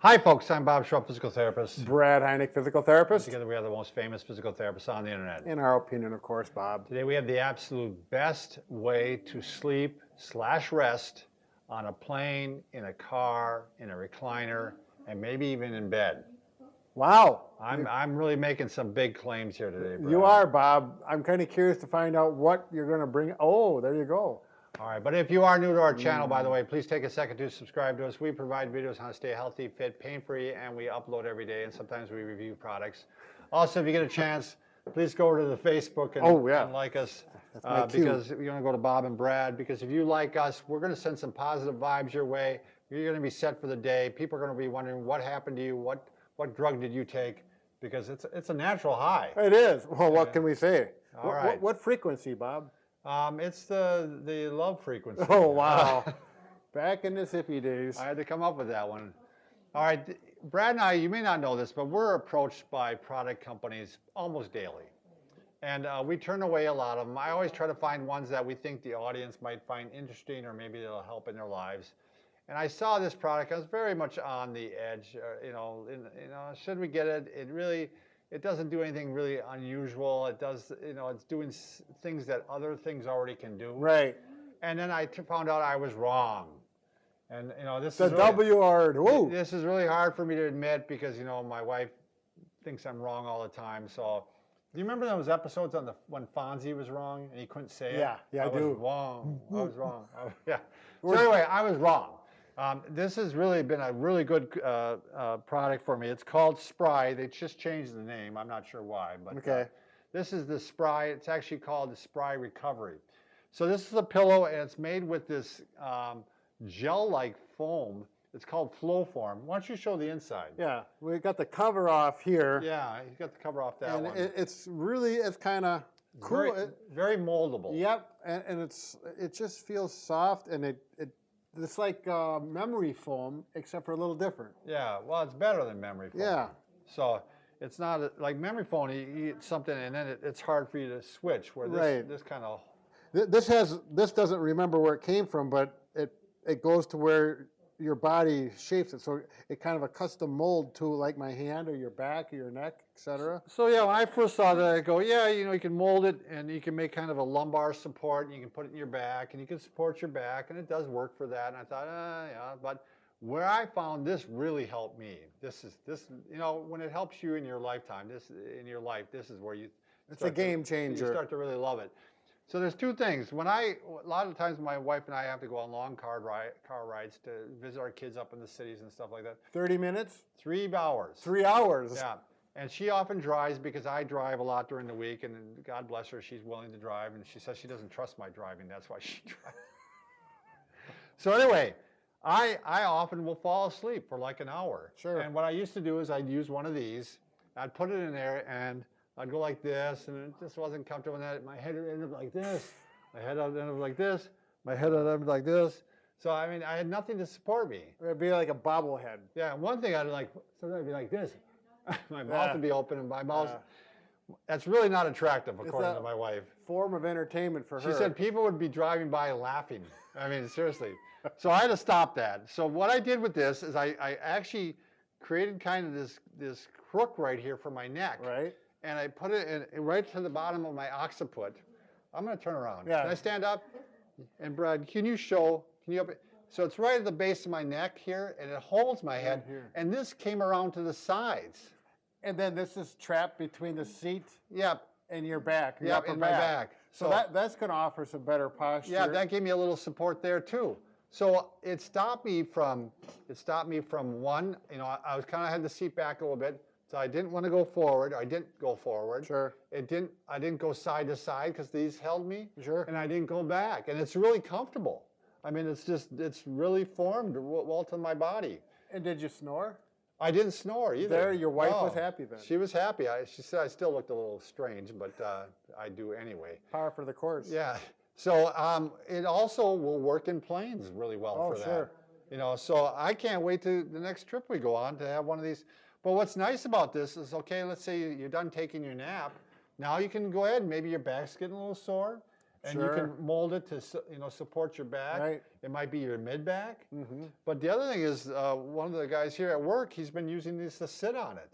Hi folks, I'm Bob Schrupp, physical therapist. Brad Heineck, physical therapist. Together we are the most famous physical therapists on the internet. In our opinion, of course, Bob. Today we have the absolute best way to sleep/rest on a plane, in a car, in a recliner, and maybe even in bed. Wow. I'm really making some big claims here today, Brad. You are, Bob. I'm kind of curious to find out what you're going to bring. Oh, there you go. All right, but if you are new to our channel, by the way, please take a second to subscribe to us. We provide videos on how to stay healthy, fit, pain-free, and we upload every day, and sometimes we review products. Also, if you get a chance, please go over to the Facebook and like us, because you're going to go to Bob and Brad, because if you like us, we're going to send some positive vibes your way. You're going to be set for the day. People are going to be wondering what happened to you, what drug did you take, because it's a natural high. It is. Well, what can we say? All right. What frequency, Bob? It's the love frequency. Oh, wow. Back in the hippie days. I had to come up with that one. All right, Brad and I, you may not know this, but we're approached by product companies almost daily. And we turn away a lot of them. I always try to find ones that we think the audience might find interesting or maybe it'll help in their lives. And I saw this product. I was very much on the edge. Should we get it? It doesn't do anything really unusual. It does, it's doing things that other things already can do. Right. And then I found out I was wrong. And this is really, this is really hard for me to admit because my wife thinks I'm wrong all the time. So, do you remember those episodes on when Fonzie was wrong and he couldn't say it? Yeah, I do. Was wrong. I was wrong. Yeah. So anyway, I was wrong. This has really been a really good product for me. It's called Spry. They just changed the name. I'm not sure why, but this is the Spry. It's actually called the Spry Recovery. So this is a pillow, and it's made with this gel-like foam. It's called Flow Form. Why don't you show the inside? Yeah, we got the cover off here. Yeah, you got the cover off that one. It's kind of cool. Very moldable. Yep, and it just feels soft, and it's like memory foam, except for a little different. Yeah, well, it's better than memory foam. Yeah. So it's not like memory foam. You eat something, and then it's hard for you to switch. Where this kind of this doesn't remember where it came from, but it goes to where your body shapes it. So it kind of a custom mold to like my hand or your back or your neck, etc. So yeah, when I first saw that, I go, yeah, you can mold it and you can make kind of a lumbar support and you can put it in your back and you can support your back and it does work for that. And I thought, yeah, but where I found this really helped me. This when it helps you in your lifetime, this is where it's a game changer. You start to really love it. So there's two things. A lot of times my wife and I have to go on long car rides to visit our kids up in the cities and stuff like that. 30 minutes? 3 hours. 3 hours? Yeah. And she often drives because I drive a lot during the week, and God bless her, she's willing to drive, and she says she doesn't trust my driving. That's why she drives. So anyway, I often will fall asleep for like an hour. Sure. And what I used to do is I'd use one of these, I'd put it in there, and I'd go like this, and it just wasn't comfortable. And my head would end up like this. My head would end up like this. My head would end up like this. So, I mean, I had nothing to support me. It would be like a bobblehead. Yeah, one thing sometimes I'd be like this. My mouth would be open, and my mouth, that's really not attractive, according to my wife. Form of entertainment for her. She said people would be driving by laughing. I mean, seriously. So I had to stop that. So what I did with this is I actually created kind of this crook right here for my neck. Right. And I put it right to the bottom of my occiput. I'm going to turn around. Yeah. Can I stand up? And Brad, can you open? So it's right at the base of my neck here, and it holds my head. Here. And this came around to the sides. And then this is trapped between the seat and your back. Yeah, in my back. So that's going to offer some better posture. Yeah, that gave me a little support there too. So it stopped me from one. I was kind of had the seat back a little bit. So I didn't want to go forward. I didn't go forward. Sure. I didn't go side to side because these held me. Sure. And I didn't go back. And it's really comfortable. I mean, it's really formed well to my body. And did you snore? I didn't snore either. There, your wife was happy then. She was happy. She said I still looked a little strange, but I do anyway. Par for the course. Yeah. So it also will work in planes really well for that. Sure. So I can't wait to the next trip we go on to have one of these. But what's nice about this is, okay, let's say you're done taking your nap. Now you can go ahead and maybe your back's getting a little sore. And you can mold it to support your back. Right. It might be your mid back. But the other thing is, one of the guys here at work, he's been using these to sit on it.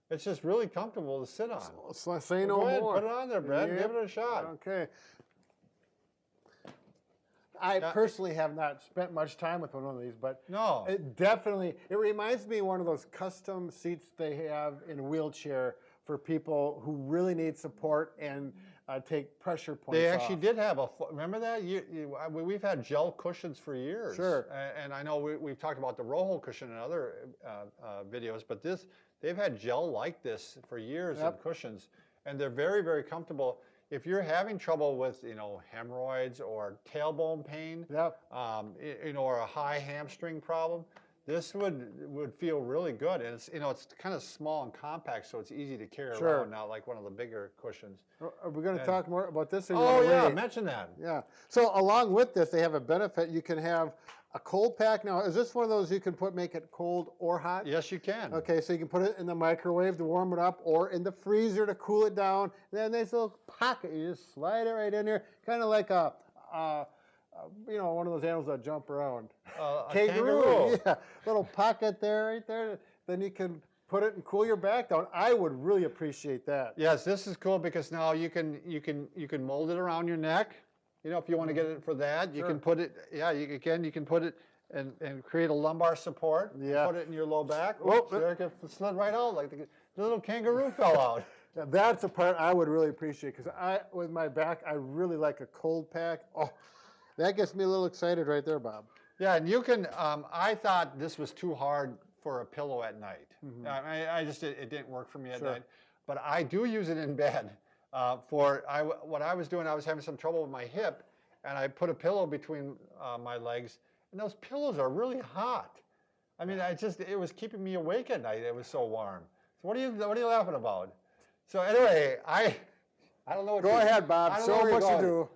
It's just really comfortable to sit on. So say no Go ahead, more. put it on there, Brad. Yeah. Give it a shot. Okay. I personally have not spent much time with one of these, but No. it reminds me of one of those custom seats they have in a wheelchair for people who really need support and take pressure points They actually off. did have remember that? We've had gel cushions for years. Sure. And I know we've talked about the Rojo cushion in other videos, but they've had gel like this for years in cushions, and they're very, very comfortable. If you're having trouble with, hemorrhoids or tailbone pain, or a high hamstring problem, this would feel really good. And it's, it's kind of small and compact, so it's easy to carry around, not like one of the bigger cushions. Are we going to talk more about this? Or Oh, yeah, mention that. Yeah. So along with this, they have a benefit. You can have a cold pack. Now, is this one of those you can make it cold or hot? Yes, you can. Okay, so you can put it in the microwave to warm it up or in the freezer to cool it down. And then nice little pocket. You just slide it right in there, kind of like one of those animals that jump around. A kangaroo. Yeah, little pocket there, right there. Then you can put it and cool your back down. I would really appreciate that. Yes, this is cool because now you can mold it around your neck. If you want to get it for that, you can put it. Yeah, you can put it and create a lumbar support. Yeah. Put it in your low back. Oops, there it slid right out like the little kangaroo fell out. Yeah, that's a part I would really appreciate because with my back, I really like a cold pack. Oh, that gets me a little excited right there, Bob. Yeah, and you can. I thought this was too hard for a pillow at night. It didn't work for me at night. But I do use it in bed. What I was doing, I was having some trouble with my hip, and I put a pillow between my legs, and those pillows are really hot. I mean, it was keeping me awake at night. It was so warm. So what are you laughing about? So anyway, I don't know what. Go ahead, Bob. Show them what you do.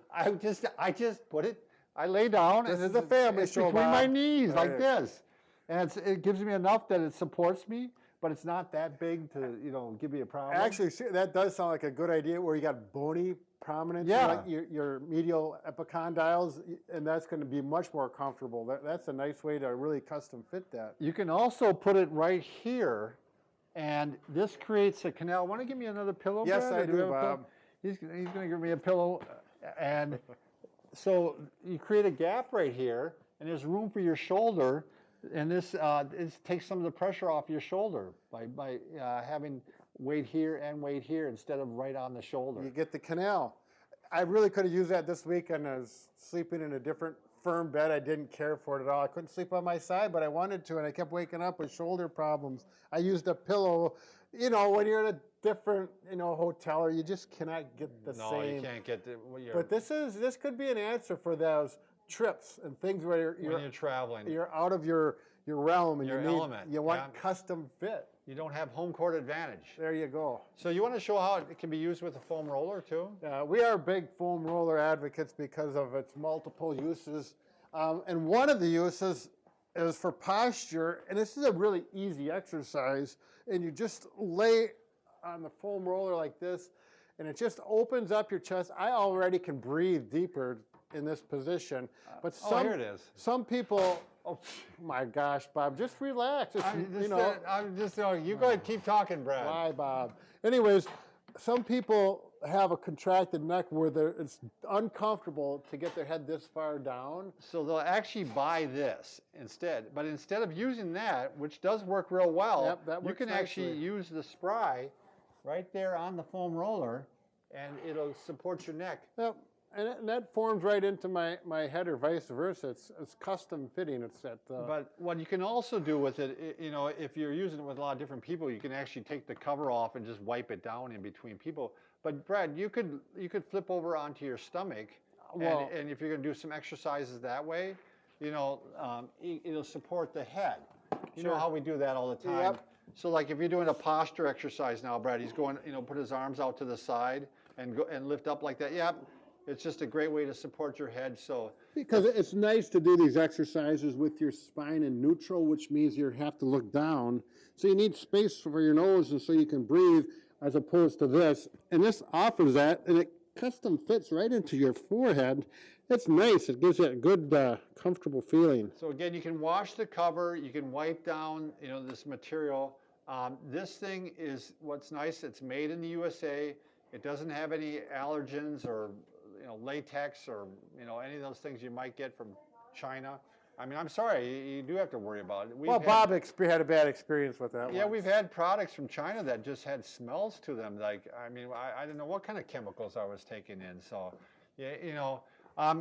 I just put it. I lay down. This is a family show, between Bob. my knees like this, and it gives me enough that it supports me. But it's not that big to, give me a problem. Actually, that does sound like a good idea where you got bony prominence, like your medial epicondyles, and that's going to be much more comfortable. That's a nice way to really custom fit that. You can also put it right here, and this creates a canal. Want to give me another pillow, Yes, Brad? I do, Bob. He's going to give me a pillow, and so you create a gap right here, and there's room for your shoulder. And this takes some of the pressure off your shoulder by having weight here and weight here instead of right on the shoulder. You get the canal. I really could have used that this weekend. I was sleeping in a different firm bed. I didn't care for it at all. I couldn't sleep on my side, but I wanted to, and I kept waking up with shoulder problems. I used a pillow. When you're in a different, hotel, or you just cannot get the same. No, you can't get the. But this could be an answer for those trips and things where when you're traveling, you're out of your realm and your you element. Want custom fit. You don't have home court advantage. There you go. So you want to show how it can be used with a foam roller too? We are big foam roller advocates because of its multiple uses, and one of the uses is for posture. And this is a really easy exercise. And you just lay on the foam roller like this, and it just opens up your chest. I already can breathe deeper in this position, but here it is. Some people, oh my gosh, Bob, just relax. You go ahead, keep talking, Brad. Why, Bob? Anyways, some people have a contracted neck where it's uncomfortable to get their head this far down. So they'll actually buy this instead. But instead of using that, which does work real well, you can actually use the Spry right there on the foam roller, and it'll support your neck. Yep. And that forms right into my head or vice versa. It's custom fitting. But what you can also do with it, if you're using it with a lot of different people, you can actually take the cover off and just wipe it down in between people. But Brad, you could flip over onto your stomach, and if you're going to do some exercises that way, it'll support the head. You know how we do that all the time. Yep. So like if you're doing a posture exercise now, Brad, he's going, put his arms out to the side and go and lift up like that. Yep. It's just a great way to support your head. Because it's nice to do these exercises with your spine in neutral, which means you have to look down. So you need space for your nose and so you can breathe, as opposed to this. And this offers that, and it custom fits right into your forehead. It's nice. It gives you a good, comfortable feeling. So again, you can wash the cover, you can wipe down, this material. This thing is what's nice. It's made in the USA. It doesn't have any allergens or latex or any of those things you might get from China. I mean, I'm sorry, you do have to worry about it. Well, Bob had a bad experience with that one. Yeah, we've had products from China that just had smells to them. Like, I mean, I don't know what kind of chemicals I was taking in. So, yeah,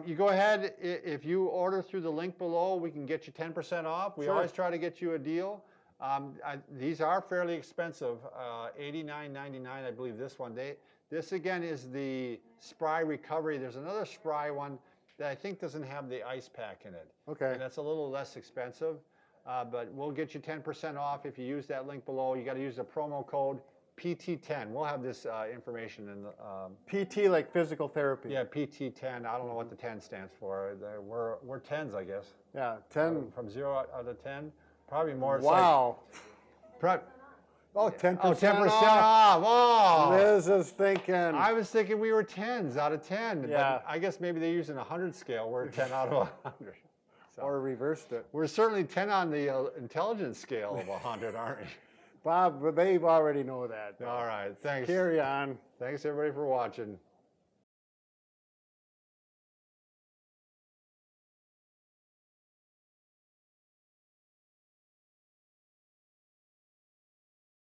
you go ahead. If you order through the link below, we can get you 10% off. We always try to get you a deal. These are fairly expensive, $89.99, I believe this one. This again is the Spry Recovery. There's another Spry one that I think doesn't have the ice pack in it. Okay. And that's a little less expensive, but we'll get you 10% off if you use that link below. You got to use the promo code PT10. We'll have this information in the PT like physical therapy. Yeah, PT10. I don't know what the 10 stands for. We're 10s, I guess. Yeah, 10 from 0 out of 10. Probably more. Wow. Oh, 10% 10% off. Oh. Liz is thinking. I was thinking we were 10s out of 10. Yeah. But I guess maybe they're using a 100 scale. We're 10 out of 100. So or reversed it. we're certainly 10 on the intelligence scale of 100, aren't we? Bob, they already know that. All right. Thanks. Carry on. Thanks, everybody, for watching.